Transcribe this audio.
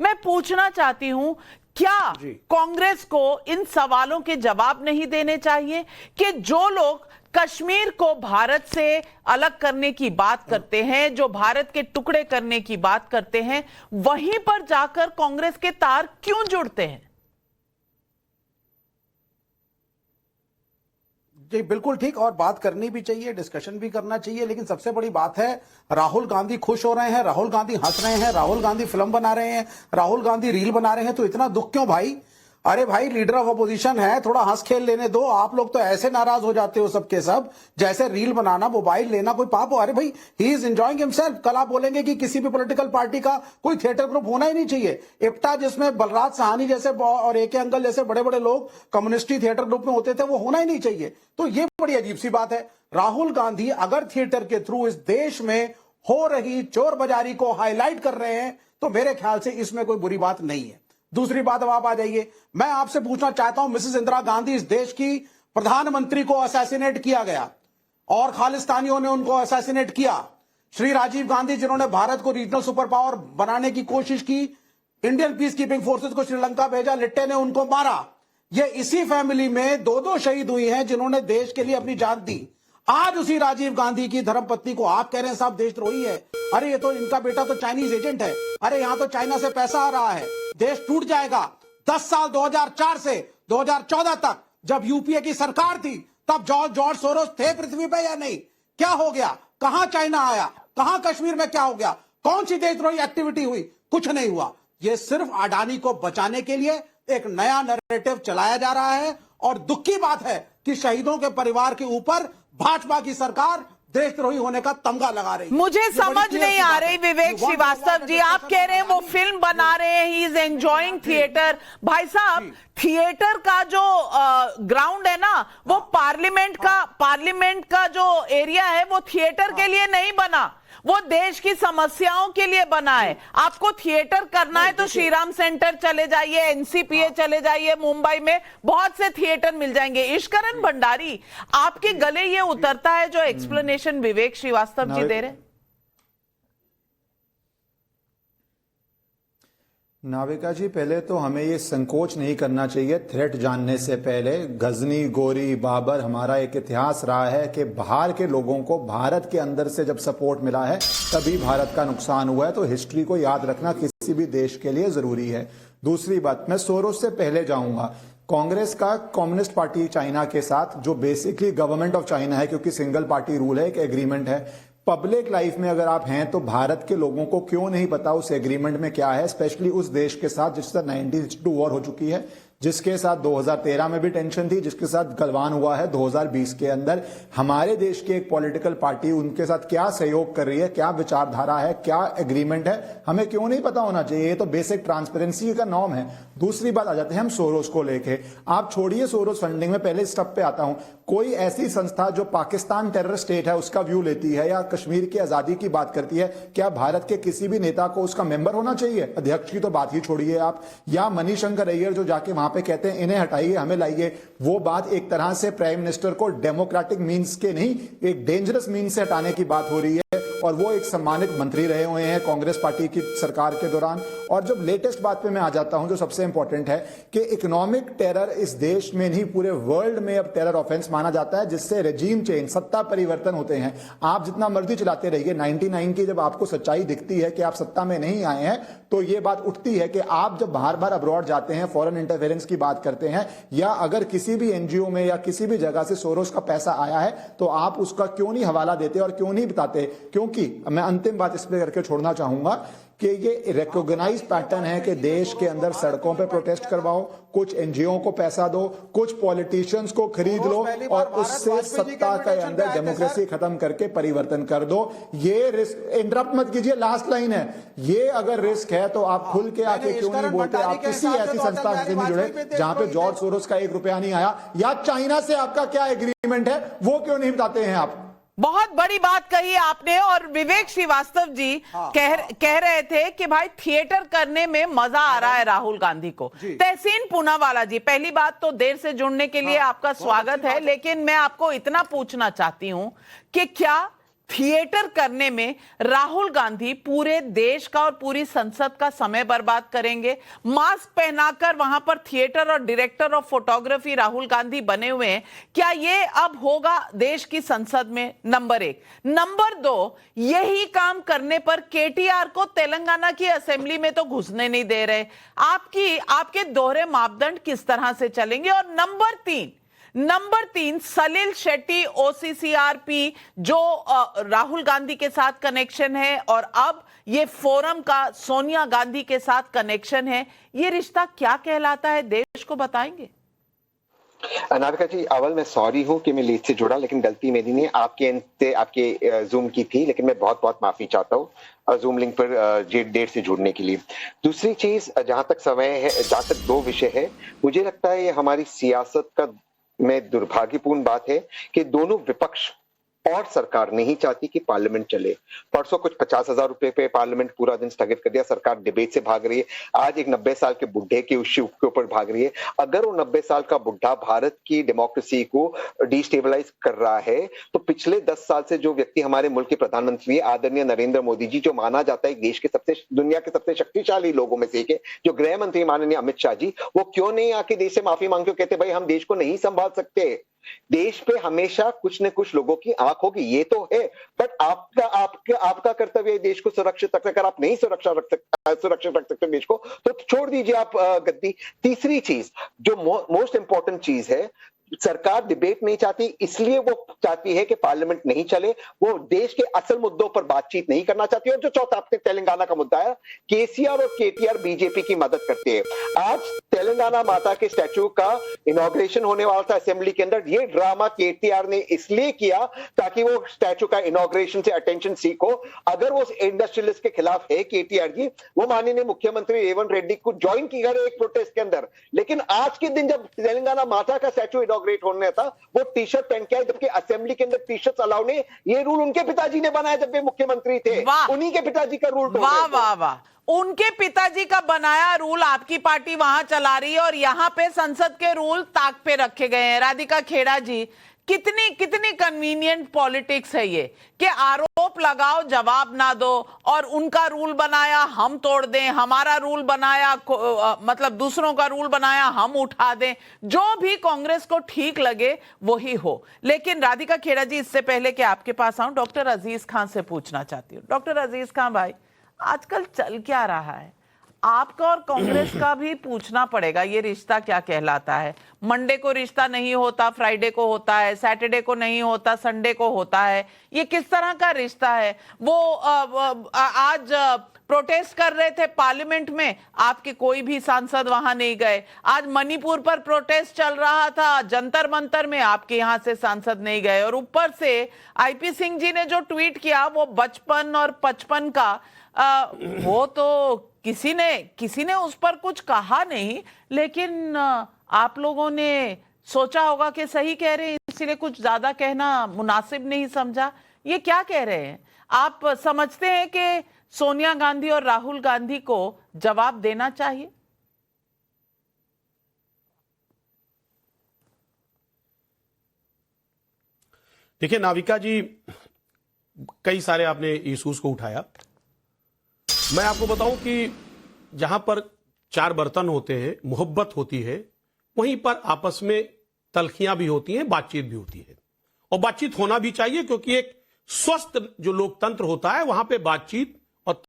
मैं पूछना चाहती हूं, क्या कांग्रेस को इन सवालों के जवाब नहीं देने चाहिए कि जो लोग कश्मीर को भारत से अलग करने की बात करते हैं, जो भारत के टुकड़े करने की बात करते हैं, वहीं पर जाकर कांग्रेस के तार क्यों जुड़ते हैं? जी बिल्कुल ठीक, और बात करनी भी चाहिए, डिस्कशन भी करना चाहिए, लेकिन सबसे बड़ी बात है राहुल गांधी खुश हो रहे हैं, राहुल गांधी हंस रहे हैं, राहुल गांधी फिल्म बना रहे हैं, राहुल गांधी रील बना रहे हैं, तो इतना दुख क्यों भाई? अरे भाई लीडर ऑफ अपोजिशन है, थोड़ा हंस खेल लेने दो। आप लोग तो ऐसे नाराज हो जाते हो सबके सब, जैसे रील बनाना, मोबाइल लेना कोई पाप हो। अरे भाई ही इज एंजॉयिंग हिमसेल्फ। कल आप बोलेंगे कि किसी भी पॉलिटिकल पार्टी का कोई थिएटर ग्रुप होना ही नहीं चाहिए। इप्टा जिसमें बलराज साहनी जैसे और एके अंकल जैसे बड़े बड़े लोग कम्युनिस्टी थिएटर ग्रुप में होते थे, वो होना ही नहीं चाहिए। तो ये बड़ी अजीब सी बात है। राहुल गांधी अगर थिएटर के थ्रू इस देश में हो रही चोर बाजारी को हाईलाइट कर रहे हैं, तो मेरे ख्याल से इसमें कोई बुरी बात नहीं है। दूसरी बात, अब आप आ जाइए, मैं आपसे पूछना चाहता हूं, मिसेस इंदिरा गांधी, इस देश की प्रधानमंत्री को असैसिनेट किया गया और खालिस्तानियों ने उनको असैसिनेट किया। श्री राजीव गांधी जिन्होंने भारत को रीजनल सुपर पावर बनाने की कोशिश की, इंडियन पीस कीपिंग फोर्सेस को श्रीलंका भेजा, लिट्टे ने उनको मारा। ये इसी फैमिली में दो शहीद हुई हैं जिन्होंने देश के लिए अपनी जान दी। आज उसी राजीव गांधी की धर्मपत्नी को आप कह रहे हैं साहब देशद्रोही है। अरे ये तो इनका बेटा तो चाइनीज एजेंट है। अरे यहां तो चाइना से पैसा आ रहा है, देश टूट जाएगा। 10 साल 2004 से 2014 तक जब यूपीए की सरकार थी, तब जॉर्ज सोरोस थे पृथ्वी पे या नहीं? क्या हो गया? कहां चाइना आया? कहां कश्मीर में क्या हो गया? कौन सी देशद्रोही एक्टिविटी हुई? कुछ नहीं हुआ। ये सिर्फ अडानी को बचाने के लिए एक नया नैरेटिव चलाया जा रहा है। और दुख की बात है कि शहीदों के परिवार के ऊपर भाजपा की सरकार देशद्रोही होने का तमगा लगा रही है। मुझे समझ नहीं आ रही विवेक श्रीवास्तव जी, आप कह रहे हैं वो फिल्म बना रहे हैं, ही इज एंजॉयिंग थिएटर। भाई साहब, थिएटर का जो ग्राउंड है ना, वो पार्लियामेंट का जो एरिया है, वो थिएटर के लिए नहीं बना, वो देश की समस्याओं के लिए बना है। आपको थिएटर करना है तो श्रीराम सेंटर चले जाइए, एनसीपीए चले जाइए, मुंबई में बहुत से थिएटर मिल जाएंगे। ईश्वरन भंडारी, आपके गले ये उतरता है जो एक्सप्लेनेशन विवेक श्रीवास्तव जी दे रहे? नाविका जी, पहले तो हमें ये संकोच नहीं करना चाहिए थ्रेट जानने से पहले। गजनी, गोरी, बाबर, हमारा एक इतिहास रहा है कि बाहर के लोगों को भारत के अंदर से जब सपोर्ट मिला है तभी भारत का नुकसान हुआ है। तो हिस्ट्री को याद रखना किसी भी देश के लिए जरूरी है। दूसरी बात, मैं सोरोस से पहले जाऊंगा। कांग्रेस का कम्युनिस्ट पार्टी चाइना के साथ, जो बेसिकली गवर्नमेंट ऑफ चाइना है, क्योंकि सिंगल पार्टी रूल है, एक एग्रीमेंट है। पब्लिक लाइफ में अगर आप हैं तो भारत के लोगों को क्यों नहीं पता उस एग्रीमेंट में क्या है, स्पेशली उस देश के साथ जिसके साथ 1962 वॉर हो चुकी है, जिसके साथ 2013 में भी टेंशन थी, जिसके साथ गलवान हुआ है 2020 के अंदर। हमारे देश की एक पॉलिटिकल पार्टी उनके साथ क्या सहयोग कर रही है, क्या विचारधारा है, क्या एग्रीमेंट है, हमें क्यों नहीं पता होना चाहिए? ये तो बेसिक ट्रांसपेरेंसी का नॉर्म है। दूसरी बात आ जाते हैं हम सोरोस को लेके। आप छोड़िए सोरोस फंडिंग में, पहले स्टेप पे आता हूं। कोई ऐसी संस्था जो पाकिस्तान टेरर स्टेट है उसका व्यू लेती है या कश्मीर की आजादी की बात करती है, क्या भारत के किसी भी नेता को उसका मेंबर होना चाहिए? अध्यक्ष की तो बात ही छोड़िए आप। या मनीशंकर अय्यर जो जाके वहां पे कहते हैं इन्हें हटाइए, हमें लाइए, वो बात एक तरह से प्राइम मिनिस्टर को डेमोक्रेटिक मीन्स के नहीं, एक डेंजरस मीन्स से हटाने की बात हो रही है। और वो एक सम्मानित मंत्री रहे हुए हैं कांग्रेस पार्टी की सरकार के दौरान। और जब लेटेस्ट बात पे मैं आ जाता हूं, जो सबसे इंपॉर्टेंट है कि इकोनॉमिक टेरर इस देश में नहीं पूरे वर्ल्ड में अब टेरर ऑफेंस माना जाता है, जिससे रेजीम चेंज, सत्ता परिवर्तन होते हैं। आप जितना मर्जी चलाते रहिए, 99 की जब आपको सच्चाई दिखती है कि आप सत्ता में नहीं आए हैं, तो ये बात उठती है कि आप जब बार बार अब्रॉड जाते हैं, फॉरेन इंटरफेरेंस की बात करते हैं, या अगर किसी भी एनजीओ में या किसी भी जगह से सोरोस का पैसा आया है, तो आप उसका क्यों नहीं हवाला देते और क्यों नहीं बताते? क्योंकि मैं अंतिम बात इस पे करके छोड़ना चाहूंगा कि ये रिकॉग्नाइज पैटर्न है कि देश के अंदर सड़कों पे प्रोटेस्ट करवाओ, कुछ एनजीओ को पैसा दो, कुछ पॉलिटिशियंस को खरीद लो और उससे सत्ता के अंदर डेमोक्रेसी खत्म करके परिवर्तन कर दो। ये रिस्क, इंटरप्ट मत कीजिए, लास्ट लाइन है, ये अगर रिस्क है तो आप खुल के आके क्यों नहीं बोलते? आप किसी ऐसी संस्था से नहीं जुड़े जहां पे जॉर्ज सोरोस का 1 रुपया नहीं आया, या चाइना से आपका क्या एग्रीमेंट है वो क्यों नहीं बताते हैं आप? बहुत बड़ी बात कही आपने। और विवेक श्रीवास्तव जी कह रहे थे कि भाई थिएटर करने में मजा आ रहा है राहुल गांधी को। तहसीन पूनावाला जी, पहली बात तो देर से जुड़ने के लिए आपका स्वागत है, लेकिन मैं आपको इतना पूछना चाहती हूं कि क्या थिएटर करने में राहुल गांधी पूरे देश का और पूरी संसद का समय बर्बाद करेंगे। मास्क पहनाकर वहां पर थिएटर और director of photography Rahul Gandhi बने हुए हैं। क्या ये अब होगा देश की संसद में? नंबर 1। नंबर 2, यही काम करने पर केटीआर को तेलंगाना की असेंबली में तो घुसने नहीं दे रहे। आपके दोहरे मापदंड किस तरह से चलेंगे? और नंबर तीन, सलिल शेट्टी ओसीसीआरपी जो राहुल गांधी के साथ कनेक्शन है और अब ये फोरम का सोनिया गांधी के साथ कनेक्शन है, ये रिश्ता क्या कहलाता है, देश को बताएंगे? नाविका जी, अवल मैं सॉरी हूं कि मैं लेट से जुड़ा, लेकिन गलती मेरी नहीं, आपके जूम की थी, लेकिन मैं बहुत बहुत माफी चाहता हूं जूम लिंक पर डेट से जुड़ने के लिए। दूसरी चीज, जहां तक दो विषय है, मुझे लगता है ये हमारी सियासत का में दुर्भाग्यपूर्ण बात है कि दोनों विपक्ष और सरकार नहीं चाहती कि पार्लियामेंट चले। परसों कुछ 50,000 रुपए पे पार्लियामेंट पूरा दिन स्थगित कर दिया, सरकार डिबेट से भाग रही है। आज एक 90 साल के बुढ़े के इश्यू के ऊपर भाग रही है। अगर वो 90 साल का बुढ़ा भारत की डेमोक्रेसी को डिस्टेबलाइज कर रहा है, तो पिछले 10 साल से जो व्यक्ति हमारे मुल्क के प्रधानमंत्री आदरणीय नरेंद्र मोदी जी, जो माना जाता है देश के दुनिया के सबसे शक्तिशाली लोगों में से एक है, जो गृह मंत्री माननीय अमित शाह जी, वो क्यों नहीं आके देश से माफी मांगते, कहते भाई हम देश को नहीं संभाल सकते। देश पे हमेशा कुछ न कुछ लोगों की आंख होगी, ये तो है, बट आपका कर्तव्य है देश को सुरक्षित रखना। अगर आप नहीं सुरक्षित रख सकते देश को, तो छोड़ दीजिए आप गद्दी। तीसरी चीज, जो मोस्ट इंपॉर्टेंट चीज है, सरकार डिबेट नहीं चाहती, इसलिए वो चाहती है कि पार्लियामेंट नहीं चले, वो देश के असल मुद्दों पर बातचीत नहीं करना चाहती। और जो चौथा आपने तेलंगाना का मुद्दा है, केसीआर और केटीआर बीजेपी की मदद करते हैं। आज तेलंगाना माता के स्टैचू का इनॉग्रेशन होने वाला था असेंबली के अंदर, ये ड्रामा केटीआर ने इसलिए किया ताकि वो स्टैचू का इनॉग्रेशन से अटेंशन सीख हो। अगर वो इंडस्ट्रियलिस्ट के खिलाफ है केटीआर जी, वो माननीय मुख्यमंत्री रेवंत रेड्डी को ज्वाइन की गए एक प्रोटेस्ट के अंदर, लेकिन आज के दिन जब तेलंगाना माता का स्टैचू इनॉग्रेट होने था, वो टी शर्ट पहन के आए, जबकि असेंबली के अंदर टी शर्ट अलाउ नहीं। ये रूल उनके पिताजी ने बनाया जब वे मुख्यमंत्री थे, उन्हीं के पिताजी का रूल। वाह वाह वाह, उनके पिताजी का बनाया रूल आपकी पार्टी वहां चला रही है और यहां पे संसद के रूल ताक पे रखे गए हैं। राधिका खेड़ा जी, कितनी कन्वीनियंट पॉलिटिक्स है ये कि आरोप लगाओ, जवाब ना दो, और उनका रूल बनाया हम तोड़ दें, हमारा रूल बनाया मतलब दूसरों का रूल बनाया हम उठा दें, जो भी कांग्रेस को ठीक लगे वही हो। लेकिन राधिका खेड़ा जी, इससे पहले कि आपके पास आऊं, डॉक्टर अजीज खान से पूछना चाहती हूँ। डॉक्टर अजीज खान भाई, आजकल चल क्या रहा है? आपका और कांग्रेस का भी पूछना पड़ेगा, ये रिश्ता क्या कहलाता है? मंडे को रिश्ता नहीं होता, फ्राइडे को होता है, सैटरडे को नहीं होता, संडे को होता है। ये किस तरह का रिश्ता है? वो आज प्रोटेस्ट कर रहे थे पार्लियामेंट में, आपके कोई भी सांसद वहां नहीं गए। आज मणिपुर पर प्रोटेस्ट चल रहा था जंतर मंतर में, आपके यहां से सांसद नहीं गए। और ऊपर से आईपी सिंह जी ने जो ट्वीट किया, वो बचपन और 55 का, वो तो किसी ने उस पर कुछ कहा नहीं, लेकिन आप लोगों ने सोचा होगा कि सही कह रहे हैं, इसलिए कुछ ज्यादा कहना मुनासिब नहीं समझा। ये क्या कह रहे हैं? आप समझते हैं कि सोनिया गांधी और राहुल गांधी को जवाब देना चाहिए? देखिए नाविका जी, कई सारे आपने इश्यूज को उठाया। मैं आपको बताऊं कि जहां पर चार बर्तन होते हैं, मोहब्बत होती है, वहीं पर आपस में तलखियां भी होती हैं, बातचीत भी होती है, और बातचीत होना भी चाहिए, क्योंकि एक स्वस्थ जो लोकतंत्र होता है वहां पे बातचीत